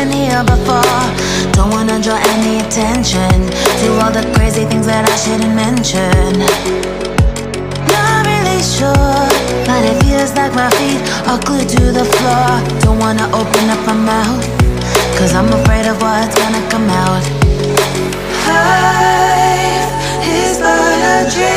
been here before. Don't wanna draw any attention to all the crazy things that I shouldn't mention. Not really sure, but it feels like my feet are glued to the floor. Don't wanna open up my mouth, cause I'm afraid of what's gonna come out. Life is but a dream.